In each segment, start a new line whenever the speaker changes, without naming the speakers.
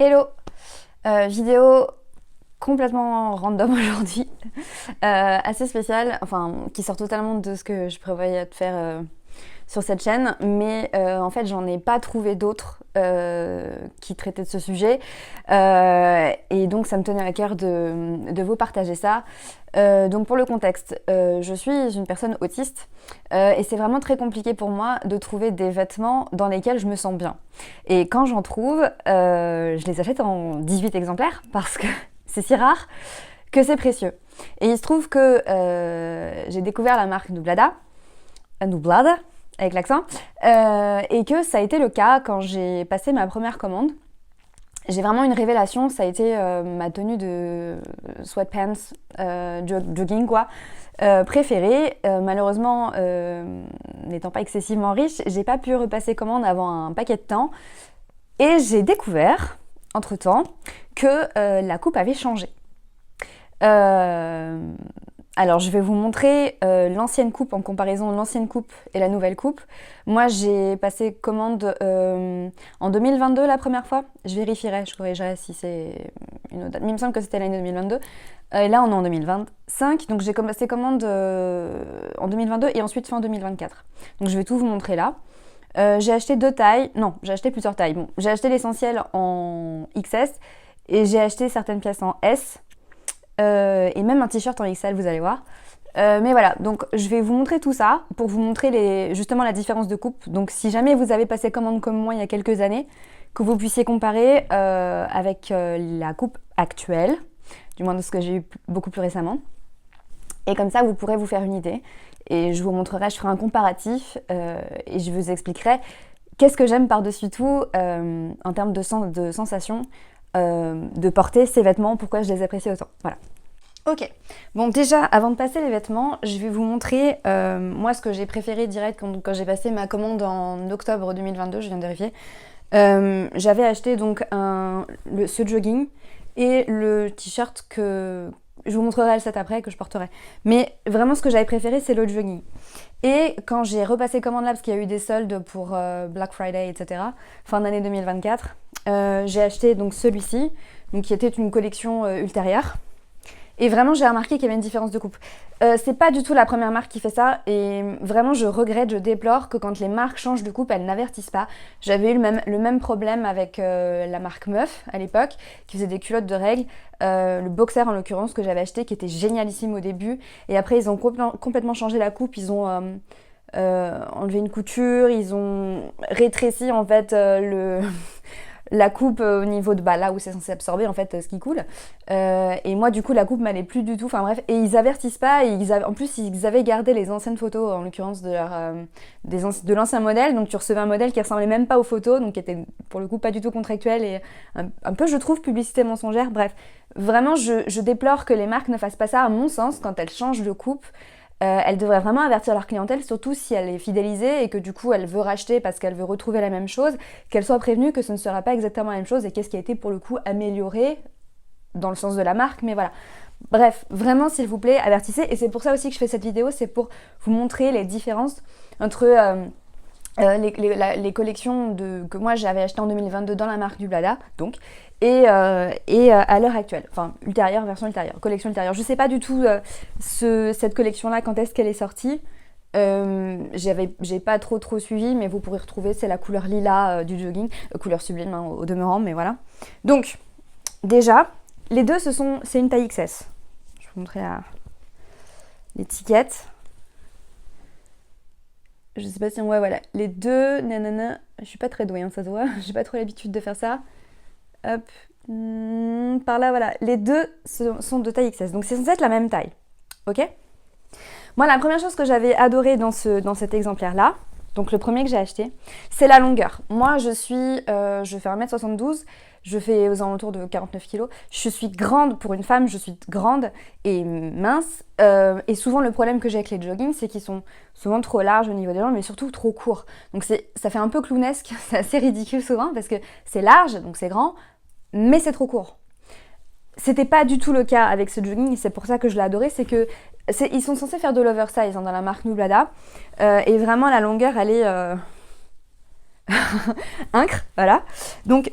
Hello, vidéo complètement random aujourd'hui, assez spéciale, enfin qui sort totalement de ce que je prévoyais de faire sur cette chaîne, mais en fait j'en ai pas trouvé d'autres qui traitaient de ce sujet, et donc ça me tenait à cœur de vous partager ça. Donc pour le contexte, je suis une personne autiste et c'est vraiment très compliqué pour moi de trouver des vêtements dans lesquels je me sens bien. Et quand j'en trouve, je les achète en 18 exemplaires parce que c'est si rare que c'est précieux. Et il se trouve que j'ai découvert la marque Nublada, Nublada avec l'accent, et que ça a été le cas quand j'ai passé ma première commande. J'ai vraiment une révélation, ça a été ma tenue de sweatpants, jogging quoi, préférée. Malheureusement, n'étant pas excessivement riche, j'ai pas pu repasser commande avant un paquet de temps. Et j'ai découvert, entre-temps, que la coupe avait changé. Alors je vais vous montrer l'ancienne coupe en comparaison de l'ancienne coupe et la nouvelle coupe. Moi j'ai passé commande en 2022 la première fois. Je vérifierai, je corrigerai si c'est une autre date. Mais il me semble que c'était l'année 2022. Et là on est en 2025, donc j'ai passé commande en 2022 et ensuite fin 2024. Donc je vais tout vous montrer là. J'ai acheté deux tailles, non j'ai acheté plusieurs tailles. Bon, j'ai acheté l'essentiel en XS et j'ai acheté certaines pièces en S. Et même un t-shirt en XL, vous allez voir. Mais voilà, donc je vais vous montrer tout ça pour vous montrer justement la différence de coupe. Donc si jamais vous avez passé commande comme moi il y a quelques années, que vous puissiez comparer avec la coupe actuelle, du moins de ce que j'ai eu beaucoup plus récemment. Et comme ça, vous pourrez vous faire une idée. Et je vous montrerai, je ferai un comparatif et je vous expliquerai qu'est-ce que j'aime par-dessus tout en termes de sensation de porter ces vêtements, pourquoi je les apprécie autant. Voilà. Ok, bon déjà avant de passer les vêtements, je vais vous montrer moi ce que j'ai préféré direct quand j'ai passé ma commande en octobre 2022, je viens de vérifier. J'avais acheté donc ce jogging et le t-shirt que je vous montrerai le set après que je porterai. Mais vraiment ce que j'avais préféré c'est le jogging. Et quand j'ai repassé commande là parce qu'il y a eu des soldes pour Black Friday etc. fin d'année 2024, j'ai acheté donc celui-ci, donc qui était une collection ultérieure. Et vraiment, j'ai remarqué qu'il y avait une différence de coupe. C'est pas du tout la première marque qui fait ça. Et vraiment, je regrette, je déplore que quand les marques changent de coupe, elles n'avertissent pas. J'avais eu le même problème avec la marque Meuf à l'époque, qui faisait des culottes de règles. Le boxer en l'occurrence que j'avais acheté, qui était génialissime au début. Et après, ils ont complètement changé la coupe. Ils ont enlevé une couture. Ils ont rétréci en fait la coupe au niveau de là où c'est censé absorber en fait ce qui coule, et moi du coup la coupe m'allait plus du tout, enfin bref, et ils avertissent pas, et en plus ils avaient gardé les anciennes photos en l'occurrence de l'ancien modèle, donc tu recevais un modèle qui ressemblait même pas aux photos, donc qui était pour le coup pas du tout contractuel et un peu je trouve publicité mensongère. Bref, vraiment je déplore que les marques ne fassent pas ça à mon sens quand elles changent de coupe. Elle devrait vraiment avertir leur clientèle, surtout si elle est fidélisée et que du coup elle veut racheter parce qu'elle veut retrouver la même chose, qu'elle soit prévenue que ce ne sera pas exactement la même chose et qu'est-ce qui a été pour le coup amélioré dans le sens de la marque, mais voilà. Bref, vraiment s'il vous plaît, avertissez, et c'est pour ça aussi que je fais cette vidéo, c'est pour vous montrer les différences entre les collections que moi j'avais achetées en 2022 dans la marque Nublada, donc, et à l'heure actuelle, enfin ultérieure, version ultérieure, collection ultérieure. Je sais pas du tout cette collection-là, quand est-ce qu'elle est sortie. J'ai pas trop suivi, mais vous pourrez retrouver, c'est la couleur lilas du jogging, couleur sublime hein, au demeurant, mais voilà. Donc, déjà, les deux, c'est une taille XS. Je vais vous montrer l'étiquette. Je sais pas si on voit, voilà. Les deux, nanana, je suis pas très douée, hein, ça se voit. J'ai pas trop l'habitude de faire ça. Hop, par là, voilà. Les deux sont de taille XS, donc c'est censé être la même taille. Ok ? Moi, la première chose que j'avais adoré dans cet exemplaire-là, donc le premier que j'ai acheté, c'est la longueur. Moi, je fais 1m72, je fais aux alentours de 49 kg. Je suis grande pour une femme, je suis grande et mince. Et souvent, le problème que j'ai avec les joggings, c'est qu'ils sont souvent trop larges au niveau des jambes, mais surtout trop courts. Donc ça fait un peu clownesque, c'est assez ridicule souvent, parce que c'est large, donc c'est grand, mais c'est trop court. C'était pas du tout le cas avec ce jogging, et c'est pour ça que je l'ai adoré, c'est que ils sont censés faire de l'oversize hein, dans la marque Nublada, et vraiment la longueur elle est incre, voilà. Donc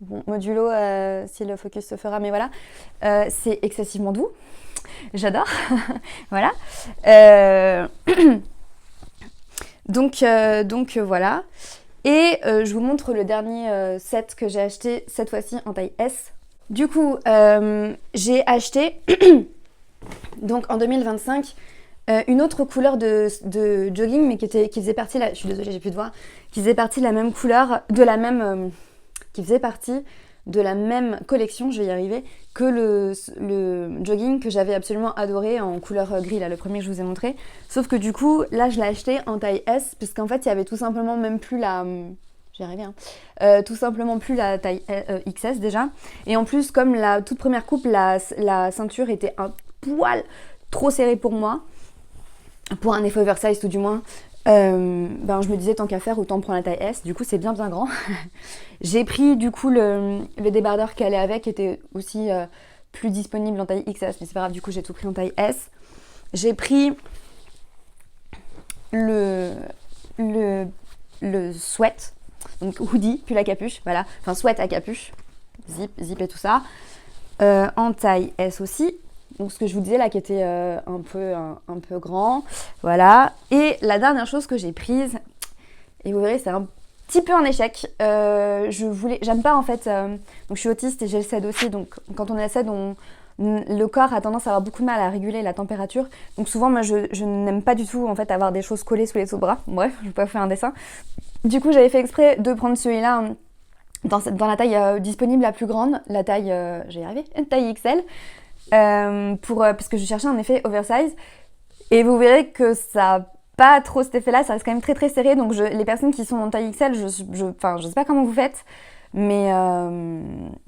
bon, modulo si le focus se fera, mais voilà. C'est excessivement doux. J'adore. Voilà. Donc voilà. Et je vous montre le dernier set que j'ai acheté, cette fois-ci en taille S. Du coup, j'ai acheté, donc en 2025, une autre couleur de jogging, mais qui faisait partie, je suis désolée, j'ai plus de voix, qui faisait partie de la même couleur, qui faisait partie de la même collection, je vais y arriver, que le jogging que j'avais absolument adoré en couleur gris, là, le premier que je vous ai montré. Sauf que du coup, là, je l'ai acheté en taille S, parce qu'en fait, il y avait tout simplement même plus la... J'y arrivais, hein. Tout simplement plus la taille XS déjà. Et en plus, comme la toute première coupe, la ceinture était un poil trop serrée pour moi, pour un effet oversize tout du moins. Je me disais tant qu'à faire autant prendre la taille S, du coup c'est bien grand. J'ai pris du coup le débardeur qui allait avec, qui était aussi plus disponible en taille XS, mais c'est pas grave, du coup j'ai tout pris en taille S. J'ai pris le sweat, donc hoodie puis la capuche, voilà, enfin sweat à capuche, zip et tout ça, en taille S aussi. Donc ce que je vous disais là qui était un peu grand, voilà. Et la dernière chose que j'ai prise, et vous verrez c'est un petit peu un échec, j'aime pas en fait, donc je suis autiste et j'ai le CED aussi, donc quand on est à CED, le corps a tendance à avoir beaucoup de mal à réguler la température, donc souvent moi je n'aime pas du tout en fait avoir des choses collées sous les sous-bras, bref, je vais pas vous faire un dessin. Du coup j'avais fait exprès de prendre celui-là dans la taille disponible la plus grande, la taille, j'ai arrivé, une taille XL. Parce que je cherchais un effet oversize et vous verrez que ça n'a pas trop cet effet là, ça reste quand même très très serré, donc les personnes qui sont en taille XL, je sais pas comment vous faites, mais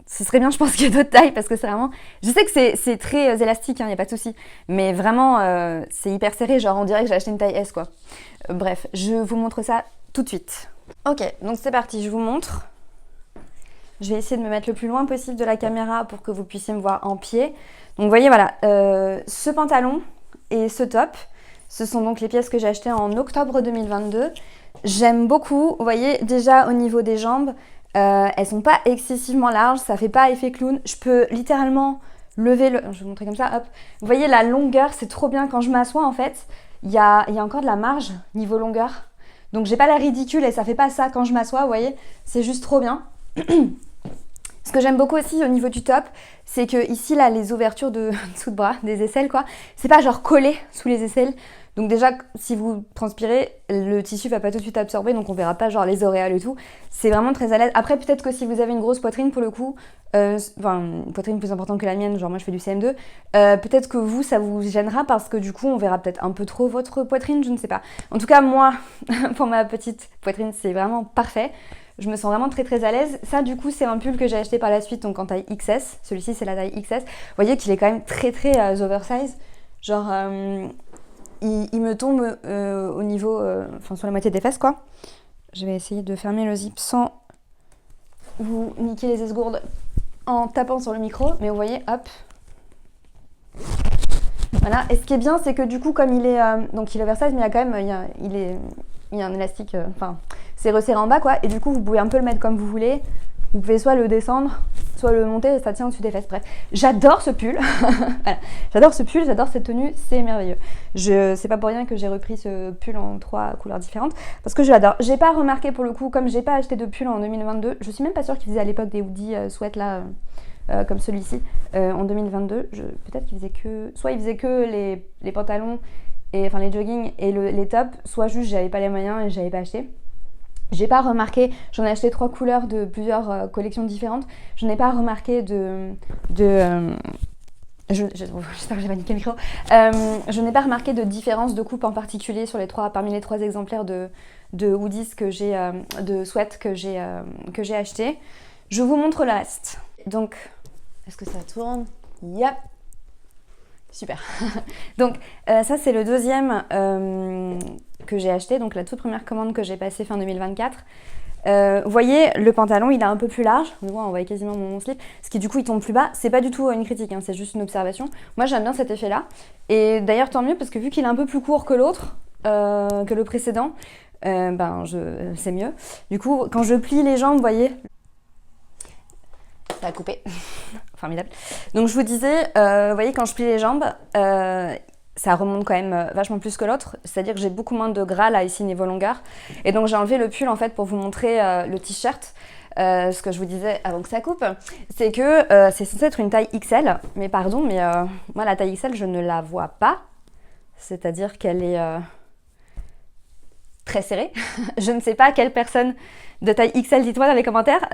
ce serait bien je pense qu'il y ait d'autres tailles parce que c'est vraiment, je sais que c'est très élastique, il n'y a pas de souci, mais vraiment c'est hyper serré, genre on dirait que j'ai acheté une taille S quoi. Bref, je vous montre ça tout de suite. Ok, donc c'est parti, je vous montre. Je vais essayer de me mettre le plus loin possible de la caméra pour que vous puissiez me voir en pied. Donc vous voyez voilà, ce pantalon et ce top, ce sont donc les pièces que j'ai achetées en octobre 2022. J'aime beaucoup, vous voyez déjà au niveau des jambes, elles sont pas excessivement larges, ça fait pas effet clown. Je peux littéralement lever je vais vous montrer comme ça, hop. Vous voyez la longueur, c'est trop bien quand je m'assois en fait, il y a encore de la marge niveau longueur. Donc j'ai pas l'air ridicule et ça fait pas ça quand je m'assois, vous voyez, c'est juste trop bien. Ce que j'aime beaucoup aussi au niveau du top, c'est que ici là les ouvertures dessous de bras, des aisselles quoi, c'est pas genre collé sous les aisselles. Donc déjà si vous transpirez, le tissu va pas tout de suite absorber, donc on verra pas genre les auréoles et tout. C'est vraiment très à l'aise. Après peut-être que si vous avez une grosse poitrine pour le coup, une poitrine plus importante que la mienne, genre moi je fais du CM2, peut-être que vous ça vous gênera parce que du coup on verra peut-être un peu trop votre poitrine, je ne sais pas. En tout cas moi, pour ma petite poitrine c'est vraiment parfait. Je me sens vraiment très très à l'aise. Ça du coup c'est un pull que j'ai acheté par la suite donc en taille XS. Celui-ci c'est la taille XS. Vous voyez qu'il est quand même très très oversize. Genre il me tombe au niveau, sur la moitié des fesses quoi. Je vais essayer de fermer le zip sans vous niquer les esgourdes en tapant sur le micro. Mais vous voyez, hop. Voilà. Et ce qui est bien c'est que du coup comme il est donc il est oversize mais il y a quand même il y a un élastique, c'est resserré en bas quoi, et du coup vous pouvez un peu le mettre comme vous voulez, vous pouvez soit le descendre, soit le monter, et ça tient au-dessus des fesses, bref. J'adore ce pull, voilà. J'adore ce pull, j'adore cette tenue, c'est merveilleux. C'est pas pour rien que j'ai repris ce pull en 3 couleurs différentes, parce que je l'adore. J'ai pas remarqué pour le coup, comme j'ai pas acheté de pull en 2022, je suis même pas sûre qu'ils faisaient à l'époque des hoodies sweat là, comme celui-ci, en 2022, peut-être qu'ils faisaient que, soit ils faisaient que les pantalons, et enfin les joggings et les tops, soit juste j'avais pas les moyens et j'avais pas acheté. J'ai pas remarqué, j'en ai acheté 3 couleurs de plusieurs collections différentes, je n'ai pas remarqué j'espère que j'ai pas niqué le micro. Je n'ai pas remarqué de différence de coupe en particulier parmi les 3 exemplaires de hoodies de sweat que j'ai acheté. Je vous montre le reste. Donc, est-ce que ça tourne? Yep. Super. Donc ça c'est le deuxième que j'ai acheté, donc la toute première commande que j'ai passée fin 2024. Vous voyez le pantalon il est un peu plus large, on voit quasiment mon slip, ce qui du coup il tombe plus bas, c'est pas du tout une critique, hein, c'est juste une observation. Moi j'aime bien cet effet là, et d'ailleurs tant mieux parce que vu qu'il est un peu plus court que l'autre, que le précédent, c'est mieux. Du coup quand je plie les jambes, vous voyez, Ça a coupé. Formidable. Donc je vous disais, vous voyez, quand je plie les jambes, ça remonte quand même vachement plus que l'autre. C'est-à-dire que j'ai beaucoup moins de gras là, ici, niveau longueur. Et donc j'ai enlevé le pull, en fait, pour vous montrer le t-shirt. Ce que je vous disais avant que ça coupe, c'est que c'est censé être une taille XL. Mais pardon, mais moi, la taille XL, je ne la vois pas. C'est-à-dire qu'elle est très serrée. Je ne sais pas quelle personne de taille XL, dites-moi dans les commentaires,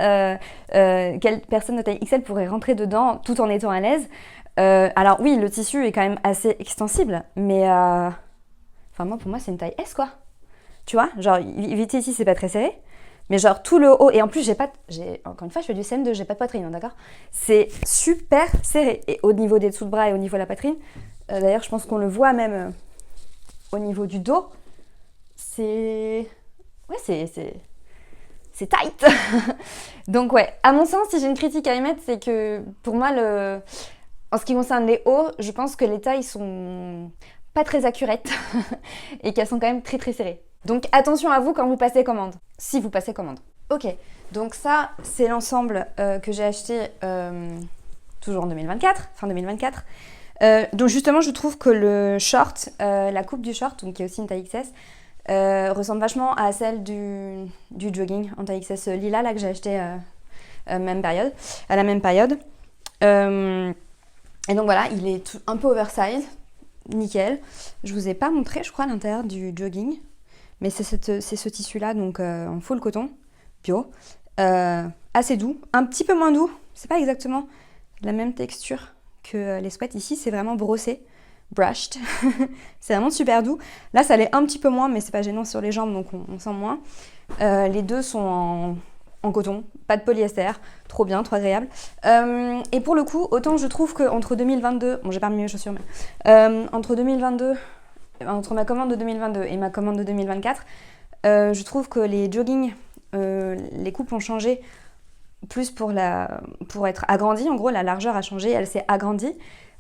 quelle personne de taille XL pourrait rentrer dedans tout en étant à l'aise. Alors oui, le tissu est quand même assez extensible, mais moi, pour moi, c'est une taille S, quoi. Tu vois, genre, vite ici, c'est pas très serré, mais genre tout le haut, et en plus, encore une fois, je fais du CM2, j'ai pas de poitrine, hein, d'accord. C'est super serré, et au niveau des dessous de bras et au niveau de la poitrine, d'ailleurs, je pense qu'on le voit même au niveau du dos, c'est tight. Donc ouais, à mon sens, si j'ai une critique à émettre, c'est que pour moi, en ce qui concerne les hauts, je pense que les tailles sont pas très accurate et qu'elles sont quand même très très serrées. Donc attention à vous quand vous passez commande, si vous passez commande. Ok, donc ça c'est l'ensemble que j'ai acheté toujours en 2024, fin 2024. Donc justement je trouve que le short, la coupe du short, donc qui est aussi une taille XS, ressemble vachement à celle du jogging en taille XS lilas là que j'ai acheté à la même période. Et donc voilà, il est un peu oversize. Nickel. Je vous ai pas montré, je crois, l'intérieur du jogging. Mais c'est ce tissu-là, donc en full coton, bio. Assez doux. Un petit peu moins doux. C'est pas exactement la même texture que les sweats. Ici, c'est vraiment brossé, brushed. C'est vraiment super doux. Là, ça l'est un petit peu moins, mais c'est pas gênant sur les jambes, donc on sent moins. Les deux sont en coton, pas de polyester, trop bien, trop agréable. Et pour le coup, autant je trouve qu'entre 2022, bon j'ai pas remis mes chaussures, mais entre ma commande de 2022 et ma commande de 2024, je trouve que les joggings, les coupes ont changé plus pour être agrandies, en gros la largeur a changé, elle s'est agrandie.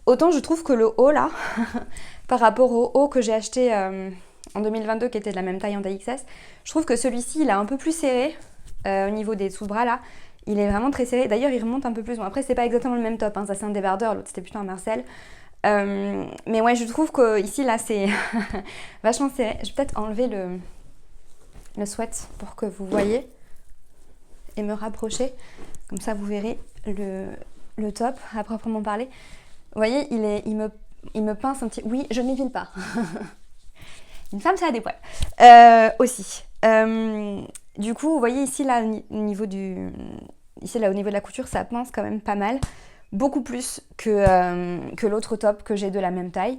Autant je trouve que le haut là, par rapport au haut que j'ai acheté en 2022 qui était de la même taille en taille XS, je trouve que celui-ci il est un peu plus serré. Au niveau des sous-bras là, il est vraiment très serré. D'ailleurs, il remonte un peu plus. Bon, après, c'est pas exactement le même top, hein. Ça c'est un débardeur, l'autre c'était plutôt un Marcel. Mais ouais, je trouve que ici là, c'est vachement serré. Je vais peut-être enlever le sweat pour que vous voyez et me rapprocher. Comme ça, vous verrez le top à proprement parler. Vous voyez, il me pince un petit. Oui, je ne m'épile pas. Une femme, ça a des poils. Aussi. Du coup, vous voyez ici, là, au niveau de la couture, ça pince quand même pas mal. Beaucoup plus que l'autre top que j'ai de la même taille.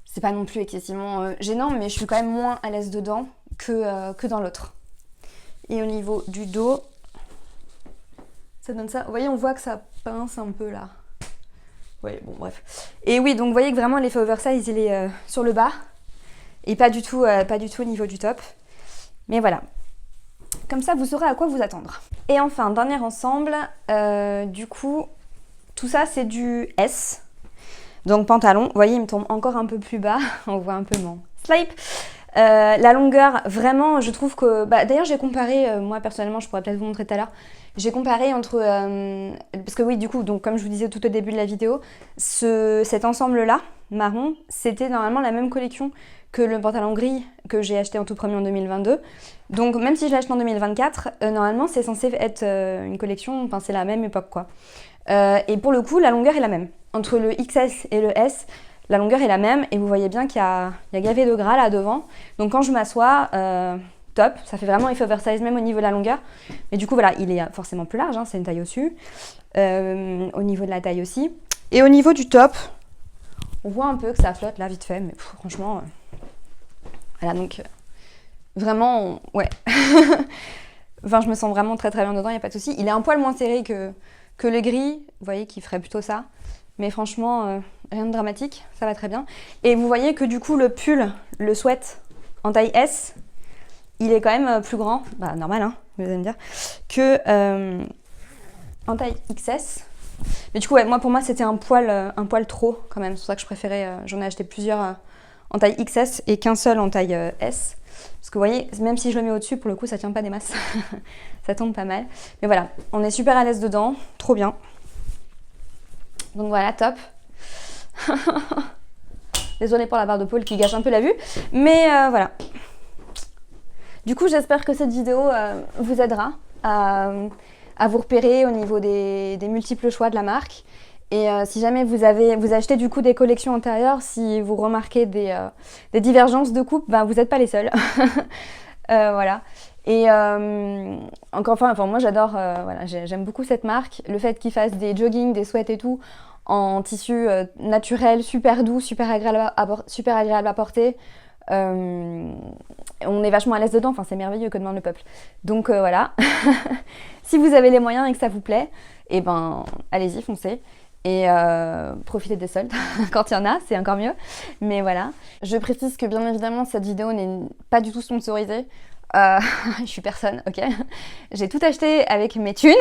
C'est pas non plus excessivement gênant, mais je suis quand même moins à l'aise dedans que dans l'autre. Et au niveau du dos, ça donne ça. Vous voyez, on voit que ça pince un peu là. Oui, bon, bref. Et oui, donc vous voyez que vraiment l'effet oversize, il est sur le bas. Et pas du tout au niveau du top. Mais voilà. Comme ça, vous saurez à quoi vous attendre. Et enfin, dernier ensemble, du coup, tout ça, c'est du S. Donc pantalon, vous voyez, il me tombe encore un peu plus bas. On voit un peu mon slip. La longueur, vraiment, je trouve que... d'ailleurs, j'ai comparé, moi personnellement, je pourrais peut-être vous montrer tout à l'heure. J'ai comparé entre... parce que oui, du coup, donc, comme je vous disais tout au début de la vidéo, cet ensemble-là, marron, c'était normalement la même collection que le pantalon gris que j'ai acheté en tout premier en 2022. Donc même si je l'ai acheté en 2024, normalement c'est censé être une collection, enfin c'est la même époque quoi. Et pour le coup, la longueur est la même. Entre le XS et le S, la longueur est la même et vous voyez bien qu'il y a gavé de gras là devant. Donc quand je m'assois, top, ça fait vraiment effet oversize même au niveau de la longueur. Mais du coup voilà, il est forcément plus large, hein, c'est une taille au-dessus. Au niveau de la taille aussi. Et au niveau du top, on voit un peu que ça flotte là vite fait, mais franchement... Voilà, donc vraiment, ouais. Enfin, je me sens vraiment très très bien dedans, il n'y a pas de souci. Il est un poil moins serré que le gris, vous voyez, qui ferait plutôt ça. Mais franchement, rien de dramatique, ça va très bien. Et vous voyez que du coup, le pull, le sweat en taille S, il est quand même plus grand, normal, hein, vous allez me dire, que en taille XS. Mais du coup, ouais, pour moi, c'était un poil trop quand même. C'est pour ça que je préférais, j'en ai acheté plusieurs en taille XS et qu'un seul en taille S. Parce que vous voyez, même si je le mets au-dessus, pour le coup, ça tient pas des masses. Ça tombe pas mal. Mais voilà, on est super à l'aise dedans, trop bien. Donc voilà, top. Désolée pour la barre de pôle qui gâche un peu la vue, mais voilà. Du coup, j'espère que cette vidéo vous aidera à vous repérer au niveau des multiples choix de la marque. Et si jamais vous achetez du coup des collections antérieures, si vous remarquez des divergences de coupe, ben, vous n'êtes pas les seuls. Voilà. Et encore enfin, moi j'adore, voilà, j'aime beaucoup cette marque. Le fait qu'ils fassent des joggings, des sweats et tout en tissu naturel, super doux, super agréable à porter. On est vachement à l'aise dedans, enfin c'est merveilleux que demande le peuple. Donc voilà, si vous avez les moyens et que ça vous plaît, et ben allez-y, foncez. Et profitez des soldes quand il y en a, c'est encore mieux. Mais voilà, je précise que bien évidemment cette vidéo n'est pas du tout sponsorisée. Je suis personne, ok. J'ai tout acheté avec mes thunes.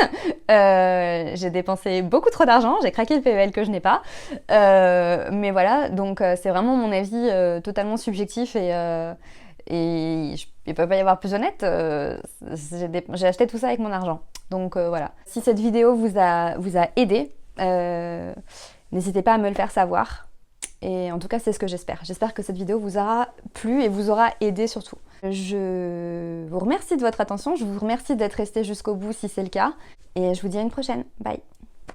J'ai dépensé beaucoup trop d'argent. J'ai craqué le PEL que je n'ai pas. Mais voilà, donc c'est vraiment mon avis totalement subjectif et il ne peut pas y avoir plus honnête. J'ai acheté tout ça avec mon argent. Donc voilà. Si cette vidéo vous a aidé, n'hésitez pas à me le faire savoir. Et en tout cas, c'est ce que j'espère. J'espère que cette vidéo vous aura plu et vous aura aidé surtout. Je vous remercie de votre attention. Je vous remercie d'être resté jusqu'au bout si c'est le cas. Et je vous dis à une prochaine. Bye!